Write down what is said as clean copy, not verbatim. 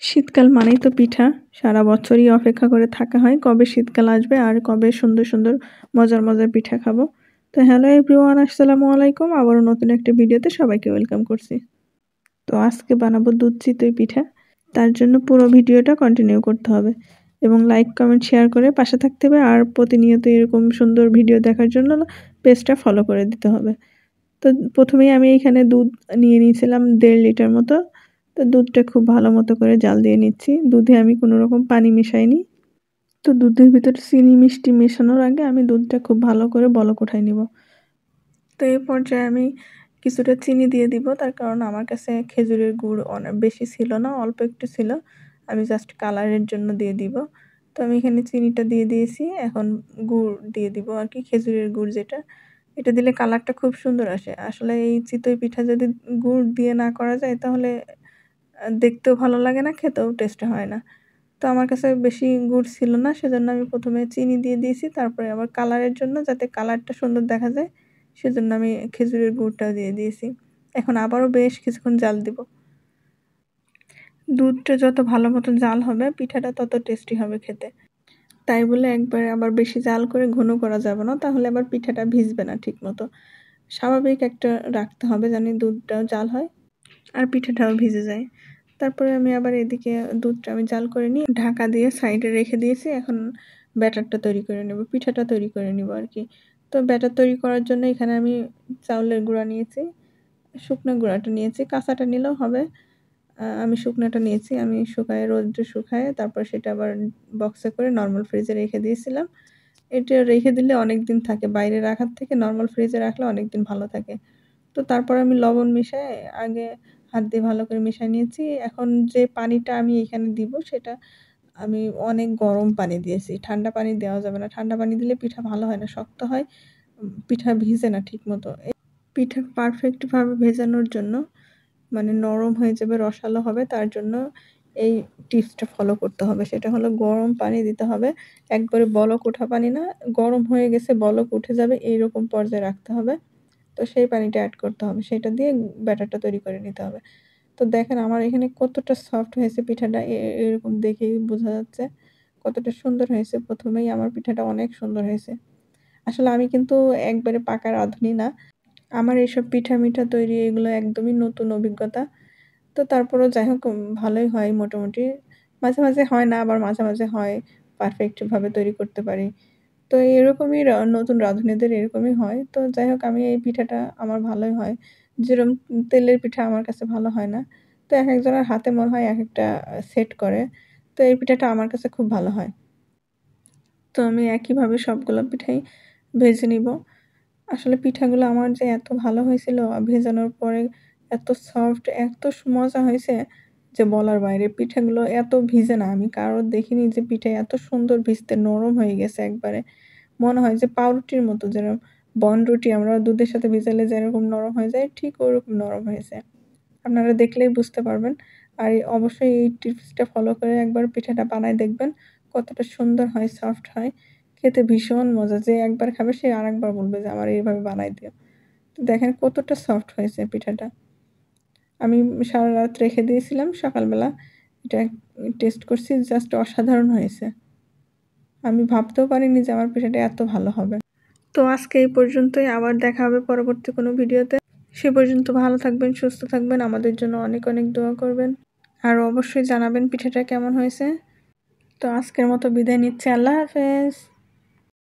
শীতকাল মানেই তো পিঠা। সারা বছরই অপেক্ষা করে থাকা হয় কবে শীতকাল আসবে আর কবে সুন্দর সুন্দর মজার মজার পিঠা খাবো। তো হ্যালো এভরিওয়ান, আসসালামু আলাইকুম। আবারও নতুন একটা ভিডিওতে সবাইকে ওয়েলকাম করছি। তো আজকে বানাবো দুধ চিতই পিঠা। তার জন্য পুরো ভিডিওটা কন্টিনিউ করতে হবে এবং লাইক কমেন্ট শেয়ার করে পাশে থাকতে হবে। আর প্রতিনিয়ত এরকম সুন্দর ভিডিও দেখার জন্য পেজটা ফলো করে দিতে হবে। তো প্রথমেই আমি এখানে দুধ নিয়ে নিয়েছিলাম 1.5 লিটার মতো। তো দুধটা খুব ভালো মতো করে জাল দিয়ে নিচ্ছি। দুধে আমি কোনো রকম পানি মিশাইনি। তো দুধের ভিতরে চিনি মিষ্টি মেশানোর আগে আমি দুধটা খুব ভালো করে বলক উঠাই নিব। তো এই পর্যায়ে আমি কিছুটা চিনি দিয়ে দিব, তার কারণ আমার কাছে খেজুরের গুড় অনেক বেশি ছিল না, অল্প একটু ছিল। আমি জাস্ট কালারের জন্য দিয়ে দিব। তো আমি এখানে চিনিটা দিয়ে দিয়েছি। এখন গুড় দিয়ে দিব আর কি, খেজুরের গুড় যেটা, এটা দিলে কালারটা খুব সুন্দর আসে। আসলে এই চিতই পিঠা যদি গুড় দিয়ে না করা যায় তাহলে দেখতেও ভালো লাগে না, খেতেও টেস্ট হয় না। তো আমার কাছে বেশি গুড় ছিল না, সেজন্য আমি প্রথমে চিনি দিয়ে দিয়েছি। তারপরে আবার কালারের জন্য, যাতে কালারটা সুন্দর দেখা যায়, সেজন্য আমি খেজুরের গুড়টাও দিয়ে দিয়েছি। এখন আবারও বেশ কিছুক্ষণ জাল দিব। দুধটা যত ভালো মতো জাল হবে পিঠাটা তত টেস্টি হবে খেতে। তাই বলে একবারে আবার বেশি জাল করে ঘন করা যাবে না, তাহলে আবার পিঠাটা ভিজবে না ঠিক মতো। স্বাভাবিক একটা রাখতে হবে, জানি দুধটাও জাল হয় আর পিঠাটাও ভিজে যায়। তারপরে আমি আবার এদিকে দুধটা আমি জাল করে নিয়ে ঢাকা দিয়ে সাইডে রেখে দিয়েছি। এখন ব্যাটারটা তৈরি করে নেব, পিঠাটা তৈরি করে নিব আর কি। তো ব্যাটার তৈরি করার জন্য এখানে আমি চাউলের গুঁড়া নিয়েছি, শুকনো গুঁড়াটা নিয়েছি, কাঁচাটা নিলেও হবে। আমি শুকনোটা নিয়েছি। আমি শুকায়ে রোদ্রে শুকায়ে তারপর সেটা আবার বক্সে করে নর্মাল ফ্রিজে রেখে দিয়েছিলাম। এটা রেখে দিলে অনেক দিন থাকে, বাইরে রাখার থেকে নর্মাল ফ্রিজে রাখলে অনেক দিন ভালো থাকে। তো তারপর আমি লবণ মিশায়ে আগে হাত দিয়ে ভালো করে মিশিয়ে নিয়েছি। এখন যে পানিটা আমি এখানে দিব সেটা আমি অনেক গরম পানি দিয়েছি। ঠান্ডা পানি দেওয়া যাবে না। ঠান্ডা পানি দিলে পিঠা ভালো হয় না, শক্ত হয়। পিঠা ভিজে না ঠিকমতো। পিঠা পারফেক্টভাবে ভেজানোর জন্য, মানে নরম হয়ে যাবে, রসালো হবে, তার জন্য এই টিপসটা ফলো করতে হবে। সেটা হলো গরম পানি দিতে হবে। একবারে বলক ওঠা পানি না, গরম হয়ে গেছে বলক উঠে যাবে এইরকম পর্যায়ে রাখতে হবে। তো সেই পানিটা এড করতে হবে। সেটা দিয়ে ব্যাটারটা তৈরি করে নিতে হবে। তো দেখেন আমার এখানে কতটা সফট হয়েছে পিঠাটা, এরকম দেখেই বোঝা যাচ্ছে কতটা সুন্দর হয়েছে। প্রথমেই আমার পিঠাটা অনেক সুন্দর হয়েছে। আসলে আমি কিন্তু একবারে পাকা রাঁধুনি না। আমার এইসব পিঠা-মিঠা তৈরি এগুলো একদমই নতুন অভিজ্ঞতা। তো তারপরেও যাই হোক ভালোই হয় মোটামুটি। মাঝে, মাঝে হয় না, আবার মাঝে, মাঝে হয়, পারফেক্টভাবে তৈরি করতে পারি। তো এরকমই নতুন রাঁধুনিদের এরকমই হয়। তো যাই হোক আমি এই পিঠাটা আমার ভালোই হয়। যেরকম তেলের পিঠা আমার কাছে ভালো হয় না। তো একেকজনের হাতে মনে হয় একেকটা সেট করে। তো এই পিঠাটা আমার কাছে খুব ভালো হয়। তো আমি একইভাবে সবগুলো পিঠাই ভেজে নিব। আসলে পিঠাগুলো আমার যে এত ভালো হয়েছিল, ভেজানোর পরে এত সফট, এত মজা হয়েছে যে বলার বাইরে। পিঠাগুলো এত ভিজে না, আমি কারোর দেখিনি যে পিঠা এত সুন্দর ভিজতে নরম হয়ে গেছে একবারে। মনে হয় যে পাউরুটির মতো, যেরকম বনরুটি আমরা দুধের সাথে ভিজালে যেরকম নরম হয়ে যায়, ঠিক ওরকম নরম হয়েছে। আপনারা দেখলেই বুঝতে পারবেন। আর অবশ্যই এই টিপসটা ফলো করে একবার পিঠাটা বানায় দেখবেন। কতটা সুন্দর হয়, সফট হয়। খেতে ভীষণ মজা। যে একবার খাবে সে আরেকবার বলবে যে আমার এইভাবে বানায় দিও। তো দেখেন কতটা সফট হয়েছে পিঠাটা। আমি সারারাত রেখে দিয়েছিলাম, সকালবেলা এটা টেস্ট করছি, জাস্ট অসাধারণ হয়েছে। আমি ভাবতেও পারিনি যে আমার পিঠাটা এত ভালো হবে। তো আজকে এই পর্যন্তই, আবার দেখা হবে পরবর্তী কোনো ভিডিওতে। সে পর্যন্ত ভালো থাকবেন, সুস্থ থাকবেন, আমাদের জন্য অনেক অনেক দোয়া করবেন। আর অবশ্যই জানাবেন পিঠাটা কেমন হয়েছে। তো আজকের মতো বিদায় নিচ্ছি। আল্লাহ হাফেজ।